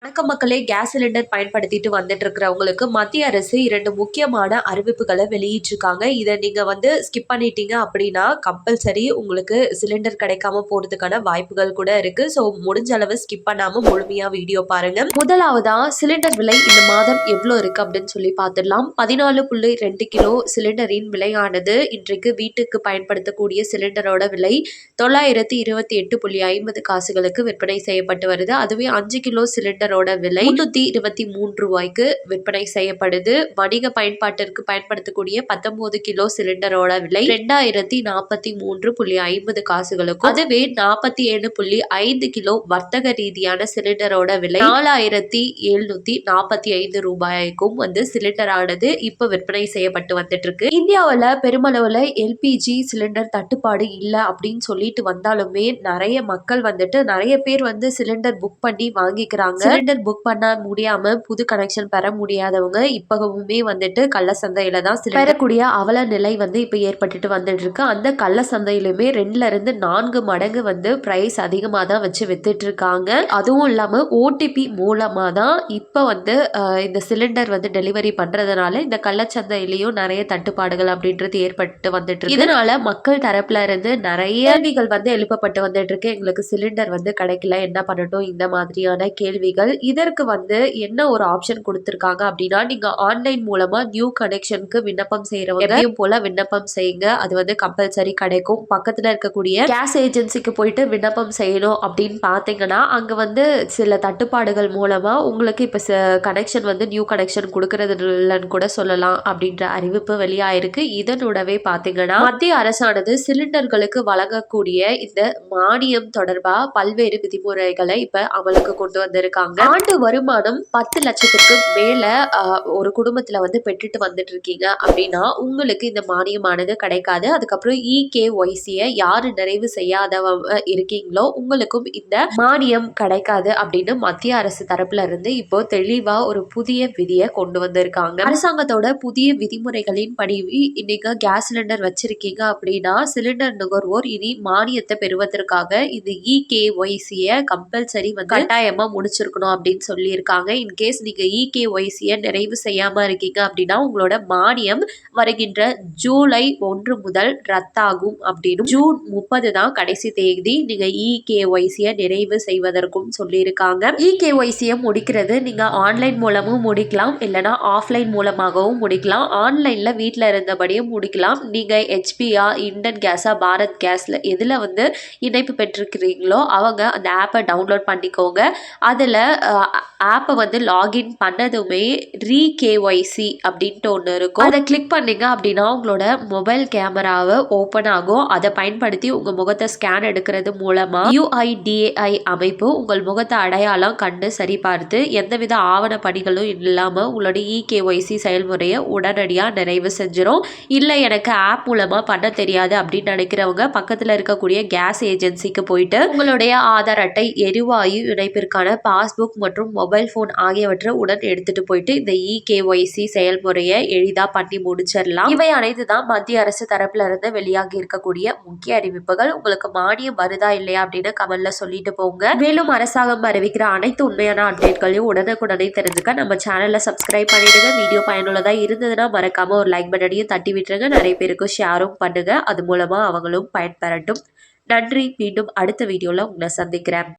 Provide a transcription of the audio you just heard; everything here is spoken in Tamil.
வணக்கம் மக்களே, கேஸ் சிலிண்டர் பயன்படுத்திட்டு வந்துட்டு இருக்கிறவங்களுக்கு மத்திய அரசு 2 முக்கியமான அறிவிப்புகளை வெளியிட்டிருக்காங்க. இதை நீங்க ஸ்கிப் பண்ணிட்டீங்க அப்படின்னா கம்பல்சரி உங்களுக்கு சிலிண்டர் கிடைக்காம போறதுக்கான வாய்ப்புகள் கூட இருக்கு. ஸோ முடிஞ்ச அளவு ஸ்கிப் பண்ணாம முழுமையா வீடியோ பாருங்க. முதலாவதா சிலிண்டர் விலை இந்த மாதம் எவ்வளோ இருக்கு அப்படின்னு சொல்லி பார்த்துடலாம். 14.2 கிலோ சிலிண்டரின் விலையானது இன்றைக்கு வீட்டுக்கு பயன்படுத்தக்கூடிய சிலிண்டரோட விலை 928.50 காசுகளுக்கு விற்பனை செய்யப்பட்டு வருது. அதுவே 5 கிலோ சிலிண்டர் விலை 323 ரூபாய்க்கு விற்பனை செய்யப்படுது. வணிக பயன்பாட்டிற்கு பயன்படுத்தக்கூடிய 19 கிலோ சிலிண்டரோட விலை 2043.50 காசுகளுக்கும், அதுவே 47.5 கிலோ வர்த்தக ரீதியான சிலிண்டரோட விலை 4745 ரூபாய்க்கும் சிலிண்டர் ஆனது இப்ப விற்பனை செய்யப்பட்டு வந்துட்டு இருக்கு. இந்தியாவில் பெருமளவுல எல்பிஜி சிலிண்டர் தட்டுப்பாடு இல்லை அப்படின்னு சொல்லிட்டு வந்தாலுமே நிறைய மக்கள் நிறைய பேர் சிலிண்டர் புக் பண்ணி வாங்கிக்கிறாங்க. சிலிண்டர் புக் பண்ண முடியாம புது கனெக்ஷன் பெற முடியாதவங்க இப்பவுமே கள்ள சந்தையில தான் பெறக்கூடிய அவல நிலை இப்ப ஏற்பட்டுட்டு வந்துட்டு இருக்கு. அந்த கள்ள சந்தையிலுமே 2ல இருந்து 4 மடங்கு பிரைஸ் அதிகமா தான் வச்சு வித்துட்டு இருக்காங்க. அதுவும் இல்லாம ஓடிபி மூலமா தான் இப்ப இந்த சிலிண்டர் டெலிவரி பண்றதுனால இந்த கள்ளச்சந்தையிலயும் நிறைய தட்டுப்பாடுகள் அப்படின்றது ஏற்பட்டு வந்துட்டு இருக்கு. இதனால மக்கள் தரப்புல இருந்து நிறைய கேள்விகள் எழுப்பப்பட்டு வந்துட்டு இருக்கு. எங்களுக்கு சிலிண்டர் கிடைக்கல, என்ன பண்ணட்டும், இந்த மாதிரியான கேள்விகள். இதற்கு என்ன ஒரு ஆப்ஷன் கொடுத்திருக்காங்க அப்படின்னா, நீங்க ஆன்லைன் மூலமா நியூ கனெக்ஷனுக்கு விண்ணப்பம் செய்யறவங்க எப்பயும் போல விண்ணப்பம் செய்யுங்க. அது கம்பல்சரி கிடைக்கும். பக்கத்துல இருக்கக்கூடிய கேஸ் ஏஜென்சிக்கு போயிட்டு விண்ணப்பம் செய்யணும் அப்படின்னு பாத்தீங்கன்னா அங்க சில தட்டுப்பாடுகள் மூலமா உங்களுக்கு இப்ப கனெக்ஷன் நியூ கனெக்ஷன் கொடுக்கறது இல்லைன்னு கூட சொல்லலாம் அப்படின்ற அறிவிப்பு வெளியாயிருக்கு. இதனோடவே பாத்தீங்கன்னா மத்திய அரசானது சிலிண்டர்களுக்கு வழங்கக்கூடிய இந்த மானியம் தொடர்பா பல்வேறு விதிமுறைகளை இப்ப அமலுக்கு கொண்டு வந்திருக்காங்க. ஆண்டு வருமானம் 10 லட்சத்துக்கு மேல ஒரு குடும்பத்துல பெற்றுட்டு வந்துட்டு இருக்கீங்க அப்படின்னா உங்களுக்கு இந்த மானியமானது கிடைக்காது. அதுக்கப்புறம் EKYC யாரு நிறைவு செய்யாதவங்க இருக்கீங்களோ உங்களுக்கும் இந்த மானியம் கிடைக்காது அப்படின்னு மத்திய அரசு தரப்புல இருந்து இப்போ தெளிவா ஒரு புதிய விதியை கொண்டு வந்திருக்காங்க. அரசாங்கத்தோட புதிய விதிமுறைகளின் படி இன்னைக்கு கேஸ் சிலிண்டர் வச்சிருக்கீங்க அப்படின்னா சிலிண்டர் நுகர்வோர் இனி மானியத்தை பெறுவதற்காக இந்த EKYC கம்பல்சரி கட்டாயமா முடிச்சிருக்கணும் அப்படின்னு சொல்லியிருக்காங்க. இன்கேஸ் நீங்க EKYC நிறைவு செய்யாம இருக்கீங்க அப்படின்னா உங்களோட மானியம் வருகின்ற ஜூலை 1 முதல் ரத்தாகும் அப்படின்னு, ஜூன் 30 தான் கடைசி தேதி நீங்க EKYC நிறைவு செய்வதற்கும் சொல்லியிருக்காங்க. EKYC முடிக்கிறது நீங்க ஆன்லைன் மூலமும் முடிக்கலாம், இல்லைன்னா ஆஃப்லைன் மூலமாகவும் முடிக்கலாம். ஆன்லைன்ல வீட்டில் இருந்தபடியும் முடிக்கலாம். நீங்க HPயா, இண்டன் கேஸா, பாரத் கேஸ்ல எதுல இணைப்பு பெற்றிருக்கிறீங்களோ அவங்க அந்த ஆப்பை டவுன்லோட் பண்ணிக்கோங்க. அதில் ஆப்பை லாகின் பண்ணதுமே ReKYC அப்படின்ட்டு ஒன்று இருக்கும். அதை கிளிக் பண்ணீங்க அப்படின்னா உங்களோட மொபைல் கேமராவை ஓப்பன் ஆகும். அதை பயன்படுத்தி உங்கள் முகத்தை ஸ்கேன் எடுக்கிறது மூலமாக UIDAI அமைப்பு உங்கள் முகத்தை அடையாளம் கண்டு சரிபார்த்து எந்தவித ஆவண பணிகளும் இல்லாமல் உங்களோட EKYC செயல்முறையை உடனடியாக நிறைவு செஞ்சிடும். இல்லை எனக்கு ஆப் மூலமாக பண்ண தெரியாது அப்படின்னு நினைக்கிறவங்க பக்கத்தில் இருக்கக்கூடிய கேஸ் ஏஜென்சிக்கு போயிட்டு உங்களுடைய ஆதார் அட்டை, எரிவாயு இணைப்பிற்கான பாஸ்புக் மற்றும் மொபைல் போன் ஆகியவற்றை உடன் எடுத்துட்டு போயிட்டு இந்த EKYC செயல்முறையை எளிதா பண்ணி முடிச்சிடலாம். இவை அனைத்து தான் மத்திய அரசு தரப்புல இருந்து வெளியாகி இருக்கக்கூடிய முக்கிய அறிவிப்புகள். உங்களுக்கு மானியம் வருதா இல்லையா அப்படின்னு கமெண்ட்ல சொல்லிட்டு போங்க. மேலும் அரசாங்கம் அறிவிக்கிற அனைத்து உண்மையான அப்டேட்களையும் உடனுக்குடனே தெரிஞ்சுக்க நம்ம சேனல்ல சப்ஸ்கிரைப் பண்ணிடுங்க. வீடியோ பயனுள்ளதா இருந்ததுன்னா மறக்காம ஒரு லைக் பட்டனையும் தட்டி விட்டுருங்க. நிறைய பேருக்கு ஷேரும் பண்ணுங்க. அது மூலமா அவங்களும் பயன்பெறட்டும். நன்றி. மீண்டும் அடுத்த வீடியோல உங்களை சந்திக்கிறேன்.